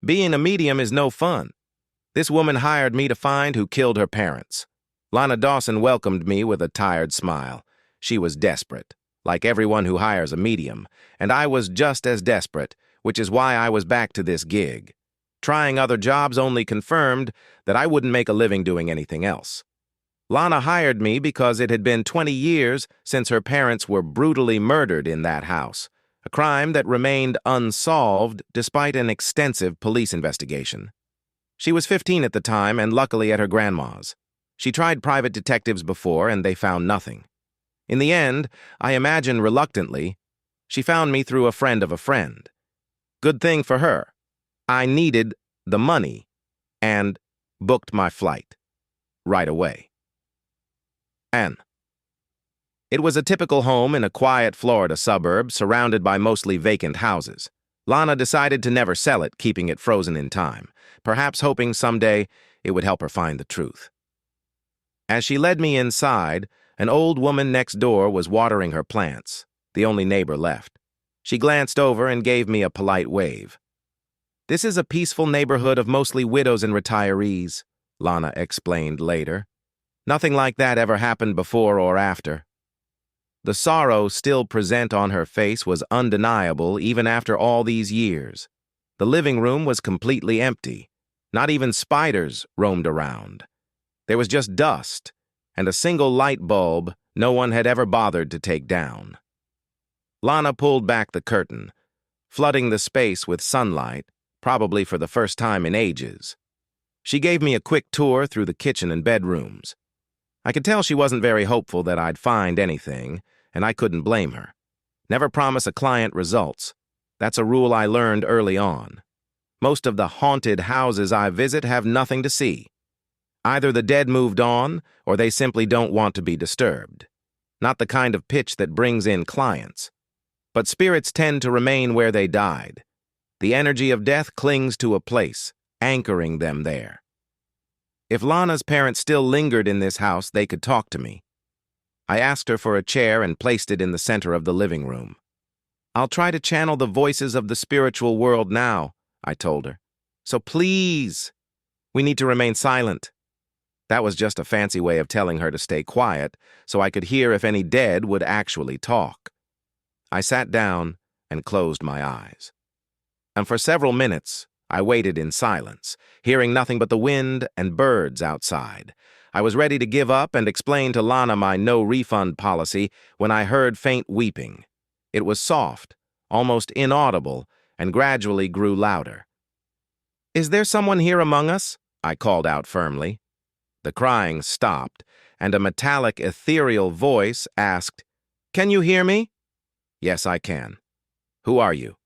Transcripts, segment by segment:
Being a medium is no fun. This woman hired me to find who killed her parents. Lana Dawson welcomed me with a tired smile. She was desperate, like everyone who hires a medium, and I was just as desperate, which is why I was back to this gig. Trying other jobs only confirmed that I wouldn't make a living doing anything else. Lana hired me because it had been 20 years since her parents were brutally murdered in that house, a crime that remained unsolved despite an extensive police investigation. She was 15 at the time and luckily at her grandma's. She tried private detectives before and they found nothing. In the end, I imagine reluctantly, she found me through a friend of a friend. Good thing for her. I needed the money and booked my flight right away. Anne. It was a typical home in a quiet Florida suburb surrounded by mostly vacant houses. Lana decided to never sell it, keeping it frozen in time, perhaps hoping someday it would help her find the truth. As she led me inside, an old woman next door was watering her plants, the only neighbor left. She glanced over and gave me a polite wave. "This is a peaceful neighborhood of mostly widows and retirees," Lana explained later. "Nothing like that ever happened before or after." The sorrow still present on her face was undeniable even after all these years. The living room was completely empty. Not even spiders roamed around. There was just dust and a single light bulb no one had ever bothered to take down. Lana pulled back the curtain, flooding the space with sunlight, probably for the first time in ages. She gave me a quick tour through the kitchen and bedrooms. I could tell she wasn't very hopeful that I'd find anything, and I couldn't blame her. Never promise a client results. That's a rule I learned early on. Most of the haunted houses I visit have nothing to see. Either the dead moved on, or they simply don't want to be disturbed. Not the kind of pitch that brings in clients. But spirits tend to remain where they died. The energy of death clings to a place, anchoring them there. If Lana's parents still lingered in this house, they could talk to me. I asked her for a chair and placed it in the center of the living room. "I'll try to channel the voices of the spiritual world now," I told her. "So please, we need to remain silent." That was just a fancy way of telling her to stay quiet so I could hear if any dead would actually talk. I sat down and closed my eyes. And for several minutes, I waited in silence, hearing nothing but the wind and birds outside. I was ready to give up and explain to Lana my no-refund policy when I heard faint weeping. It was soft, almost inaudible, and gradually grew louder. "Is there someone here among us?" I called out firmly. The crying stopped, and a metallic, ethereal voice asked, "Can you hear me?" "Yes, I can." "Who are you?"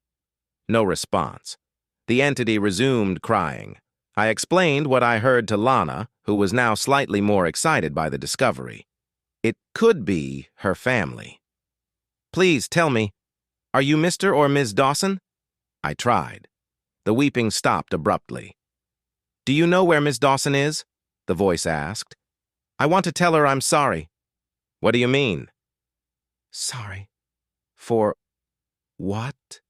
No response. The entity resumed crying. I explained what I heard to Lana, who was now slightly more excited by the discovery. It could be her family. "Please tell me, are you Mr. or Ms. Dawson?" I tried. The weeping stopped abruptly. "Do you know where Ms. Dawson is?" the voice asked. "I want to tell her I'm sorry." "What do you mean?" "Sorry. For what?"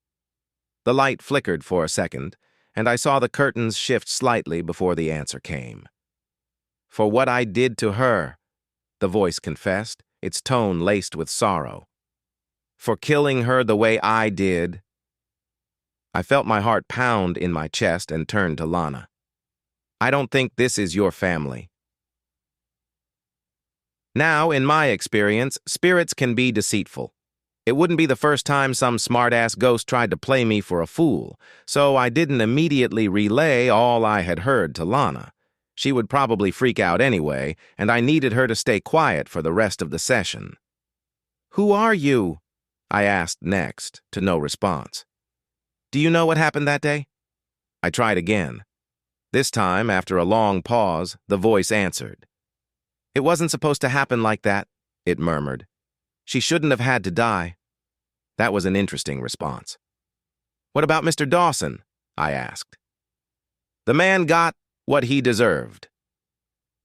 The light flickered for a second, and I saw the curtains shift slightly before the answer came. "For what I did to her," the voice confessed, its tone laced with sorrow. "For killing her the way I did." I felt my heart pound in my chest and turned to Lana. "I don't think this is your family." Now, in my experience, spirits can be deceitful. It wouldn't be the first time some smart-ass ghost tried to play me for a fool, so I didn't immediately relay all I had heard to Lana. She would probably freak out anyway, and I needed her to stay quiet for the rest of the session. "Who are you?" I asked next, to no response. "Do you know what happened that day?" I tried again. This time, after a long pause, the voice answered. "It wasn't supposed to happen like that," it murmured. "She shouldn't have had to die." That was an interesting response. "What about Mr. Dawson?" I asked. "The man got what he deserved."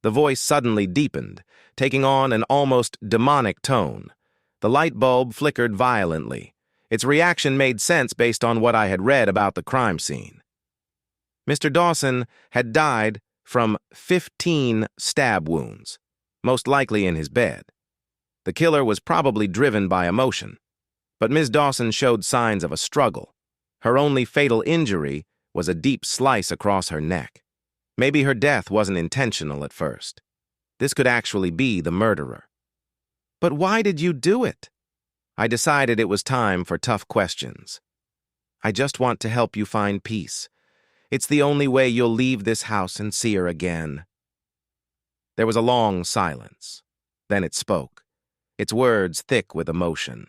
The voice suddenly deepened, taking on an almost demonic tone. The light bulb flickered violently. Its reaction made sense based on what I had read about the crime scene. Mr. Dawson had died from 15 stab wounds, most likely in his bed. The killer was probably driven by emotion, but Ms. Dawson showed signs of a struggle. Her only fatal injury was a deep slice across her neck. Maybe her death wasn't intentional at first. This could actually be the murderer. But why did you do it? I decided it was time for tough questions. I just want to help you find peace. It's the only way you'll leave this house and see her again. There was a long silence. Then it spoke, its words thick with emotion.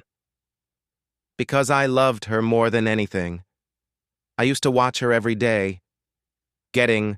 Because I loved her more than anything. I used to watch her every day, getting